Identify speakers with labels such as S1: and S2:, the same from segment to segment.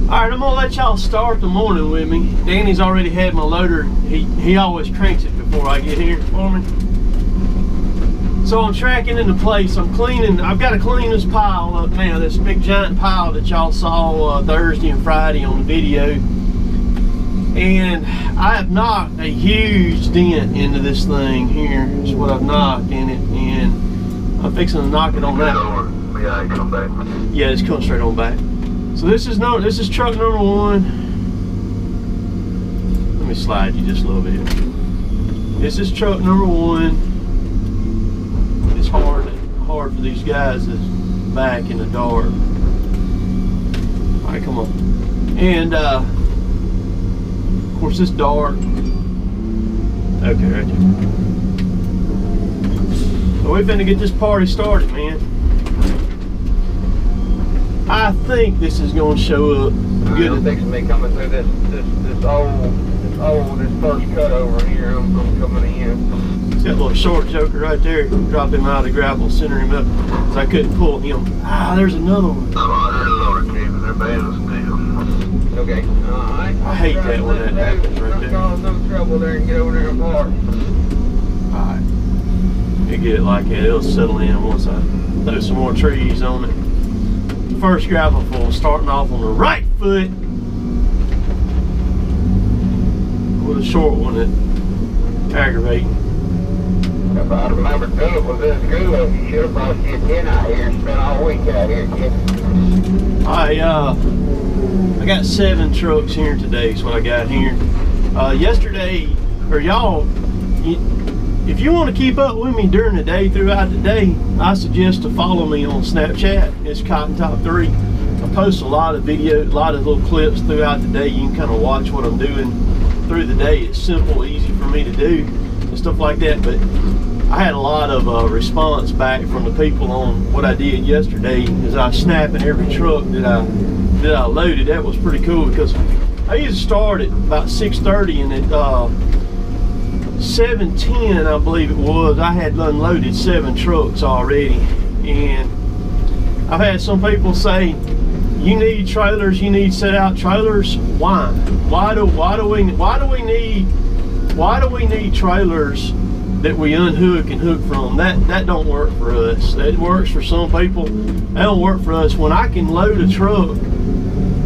S1: Alright, I'm gonna let y'all start the morning with me. Danny's already had my loader. He always cranks it before I get here for me. So I'm tracking into place. I'm cleaning. I've got to clean this pile up now, this big giant pile that y'all saw Thursday and Friday on the video. And I have knocked a huge dent into this thing here. Is what I've knocked in it, and I'm fixing to knock it on that.
S2: Yeah, come back.
S1: Yeah, it's coming straight on back. So this is truck number 1. Let me slide you just a little bit. This is truck number 1. It's hard for these guys to back in the dark. All right, come on. And of course it's dark. Okay, right there. So we're finna get this party started, man. I think this is going to show up good.
S2: I'm fixing me coming through this first cut over here. I'm coming in.
S1: See that little short joker right there? Drop him out of the grapple, center him up, because I couldn't pull him. Ah, there's another one.
S2: Oh, there's another cave. They're bad as steel. Okay. Alright.
S1: I hate that when that happens right there.
S2: Cause no trouble there and get over there and park.
S1: Alright. You get it like that, it'll settle in once I throw some more trees on it. First gravel full, starting off on the right foot with a short one that aggravating.
S2: If I remember too, it was this good. You should have brought your kid out here and spent all week out here, kid.
S1: I got 7 trucks here today is what I got here. Yesterday, or y'all, if you want to keep up with me during the day, throughout the day, I suggest to follow me on Snapchat. It's Cotton Top 3. I post a lot of videos, a lot of little clips throughout the day. You can kind of watch what I'm doing through the day. It's simple, easy for me to do, and stuff like that. But I had a lot of response back from the people on what I did yesterday, as I was snapping every truck that I loaded. That was pretty cool, because I used to start at about 6:30, and at 7:10, I believe it was, I had unloaded 7 trucks already. And I've had some people say, you need trailers, you need set out trailers. Why? Why do we need trailers that we unhook and hook from? That don't work for us. That works for some people. That don't work for us. When I can load a truck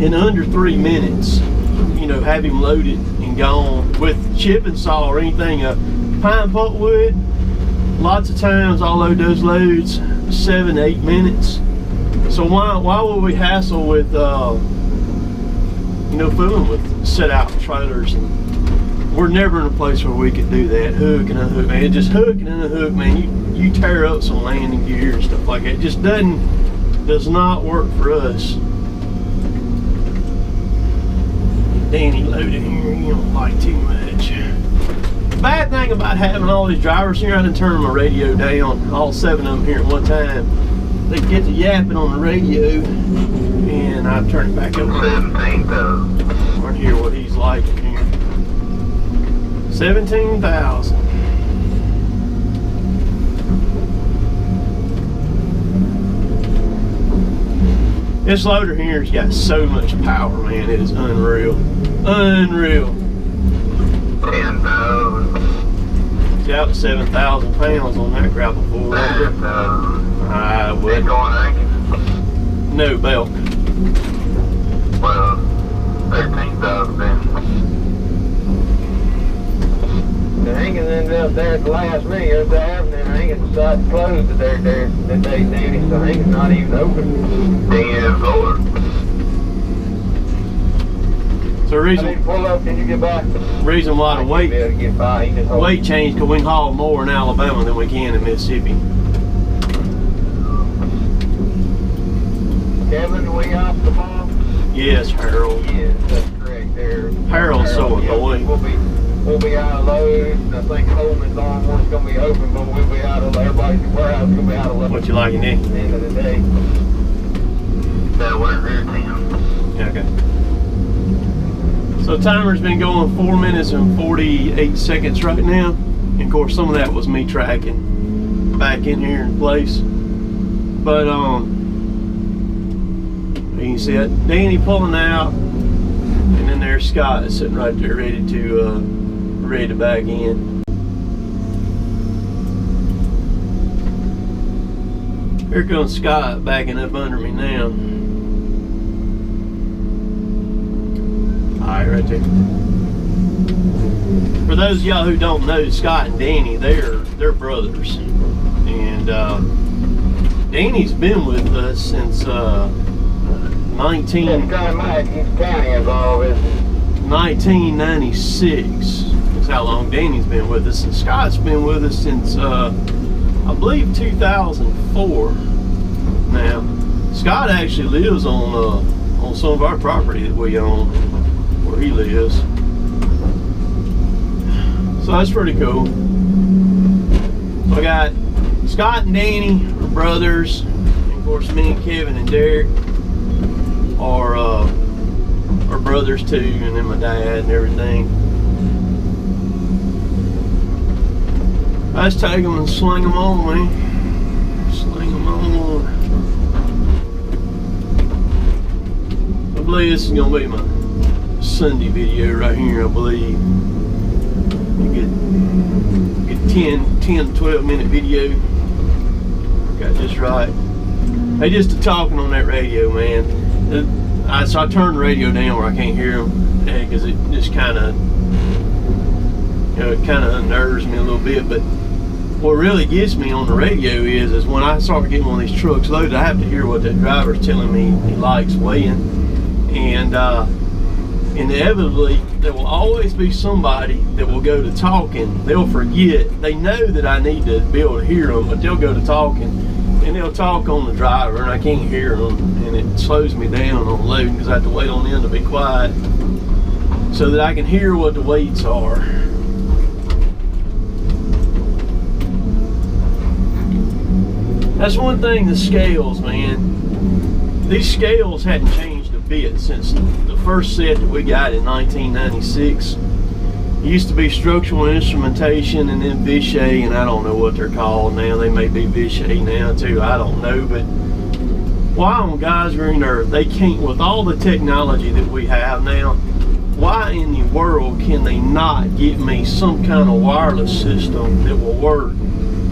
S1: in under 3 minutes, you know, have him loaded and gone with chipping saw or anything, pine pulpwood, lots of times I'll load those loads 7 to 8 minutes. So why would we hassle with you know, fooling with set out trailers? And we're never in a place where we could do that. Hook and unhook, man. Just hook and unhook, man. You tear up some landing gear and stuff like that. It just does not work for us. Danny loaded here, you don't like too much. The bad thing about having all these drivers here, I done turn my radio down, all 7 of them here at one time. They get to yapping on the radio, and I've turned it back over.
S2: 17,000.
S1: I want to hear what he's liking here. 17,000. This loader here has got so much power, man. It is unreal. Unreal.
S2: 10,000.
S1: It's out to 7,000 pounds on that gravel full right there.
S2: 10,000.
S1: I would.
S2: Ain't going anchor.
S1: No belt.
S2: Well, 13,000 then. The hanging ended up there at the last minute of the avenue. Hanging decided to close it there that day, Danny. So hanging's not even open. Damn, Lord.
S1: So
S2: I need to pull up. Can you get back?
S1: Reason why the weight
S2: weight
S1: change, because we can haul more in Alabama than we can in Mississippi.
S2: Kevin, are we off the ball?
S1: Yes, Harold.
S2: Yes, that's correct. There.
S1: Harold's so annoying.
S2: We'll be out of load. I think Coleman's on one's gonna be open, but we'll be out of load. Everybody's warehouse gonna be out of load.
S1: What you liking, Nick?
S2: At the end of the day. That work here, Tim.
S1: Yeah, okay. So the timer's been going 4 minutes and 48 seconds right now. And of course some of that was me tracking back in here in place. But you can see it, Danny pulling out And there's Scott sitting right there ready to back in. Here comes Scott backing up under me now. Alright, right there. For those of y'all who don't know, Scott and Danny, they're brothers. And Danny's been with us since 1996. That's how long Danny's been with us. And Scott's been with us since I believe 2004. Now, Scott actually lives on some of our property that we own, where he lives. So that's pretty cool. So I got Scott and Danny are brothers. And of course, me and Kevin and Derek are brothers too, and then my dad and everything. I just take them and sling them on, man. Sling them on. I believe this is gonna be my Sunday video right here, I believe. You get 10 to 12 minute video. Got this right. They just talking on that radio, man. So I turn the radio down where I can't hear them, because it just kind of unnerves me a little bit. But what really gets me on the radio is when I start getting one of these trucks loaded, I have to hear what that driver's telling me he likes weighing. And inevitably, there will always be somebody that will go to talking. They'll forget. They know that I need to be able to hear them, but they'll go to talking, and they'll talk on the driver, and I can't hear them, and it slows me down on loading because I have to wait on them to be quiet so that I can hear what the weights are. That's one thing, the scales, man. These scales hadn't changed a bit since the first set that we got in 1996. It used to be structural instrumentation and then Vichet, and I don't know what they're called now. They may be Vichet now too, I don't know. But why on God's green earth, they can't, with all the technology that we have now, why in the world can they not get me some kind of wireless system that will work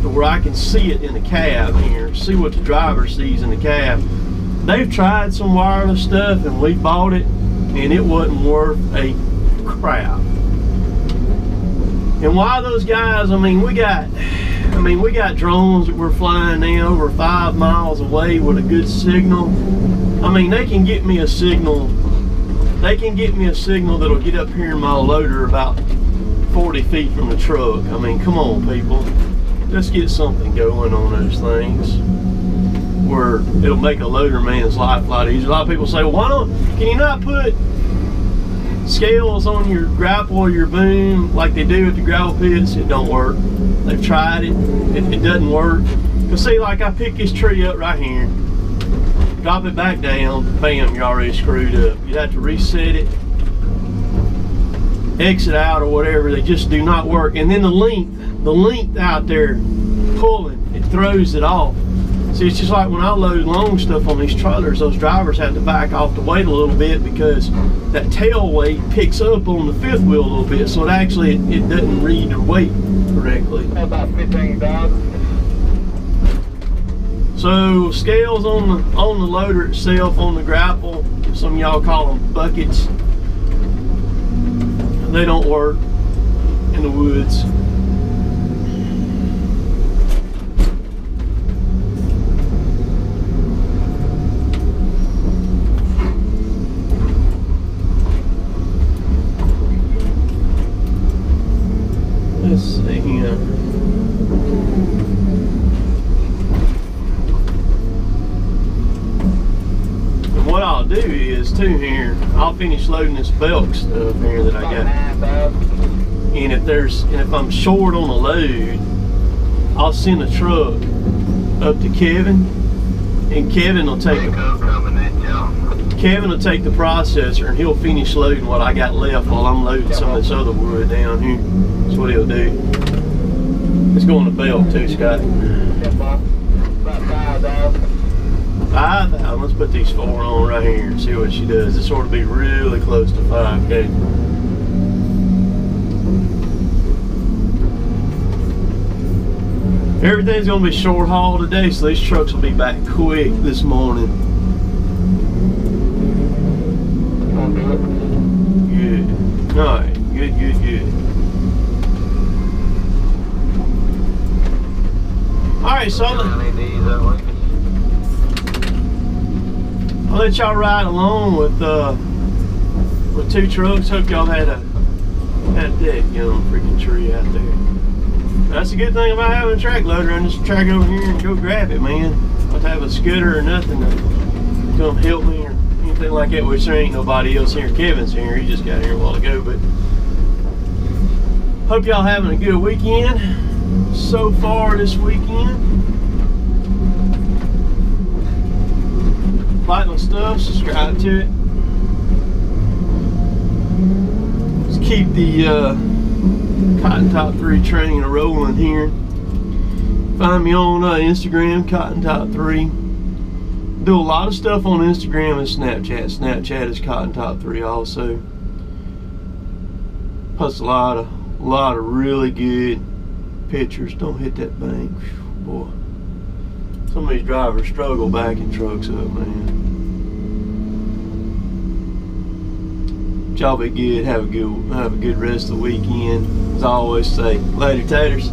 S1: to where I can see it in the cab here, see what the driver sees in the cab? They've tried some wireless stuff and we bought it, and it wasn't worth a crap. And why those guys, I mean, we got drones that we're flying now over 5 miles away with a good signal. I mean, they can get me a signal. They can get me a signal that'll get up here in my loader about 40 feet from the truck. I mean, come on, people. Let's get something going on those things where it'll make a loader man's life a lot easier. A lot of people say, well, can you not put scales on your grapple or your boom like they do at the gravel pits? It don't work. They've tried it. It doesn't work. Because see, like I pick this tree up right here, drop it back down, bam, you're already screwed up. You'd have to reset it, exit out or whatever. They just do not work. And then the length out there pulling, it throws it off. See, it's just like when I load long stuff on these trailers, those drivers have to back off the weight a little bit because that tail weight picks up on the fifth wheel a little bit, so it doesn't read the weight correctly.
S2: About 15,000.
S1: So scales on the loader itself, on the grapple, some of y'all call them buckets. They don't work in the woods. Let's see here. And what I'll do is too here, I'll finish loading this belt stuff here that I got. And if I'm short on a load, I'll send a truck up to Kevin, and Kevin will take the processor and he'll finish loading what I got left while I'm loading some of this other wood down here. That's what he'll do. It's going to belt too, Scott. 5,000. Let's put these 4 on right here and see what she does. This ought to be really close to 5K. Everything's gonna be short haul today, so these trucks will be back quick this morning. Good. Alright, good. Alright, so I'll let y'all ride along with 2 trucks. Hope y'all had a dead young freaking tree out there. That's the good thing about having a track loader. I just track over here and go grab it, man. I don't have a scooter or nothing to come help me or anything like that, which there ain't nobody else here. Kevin's here. He just got here a while ago, but hope y'all having a good weekend so far this weekend. Like my stuff, subscribe to it. Let's keep the Cotton Top 3 train rolling here. Find me on Instagram, Cotton Top 3. Do a lot of stuff on Instagram and Snapchat. Snapchat is Cotton Top 3 also. Post a lot of really good pictures. Don't hit that bank, boy. Some of these drivers struggle backing trucks up, man. Y'all be good. Have a good rest of the weekend. As I always say, later taters.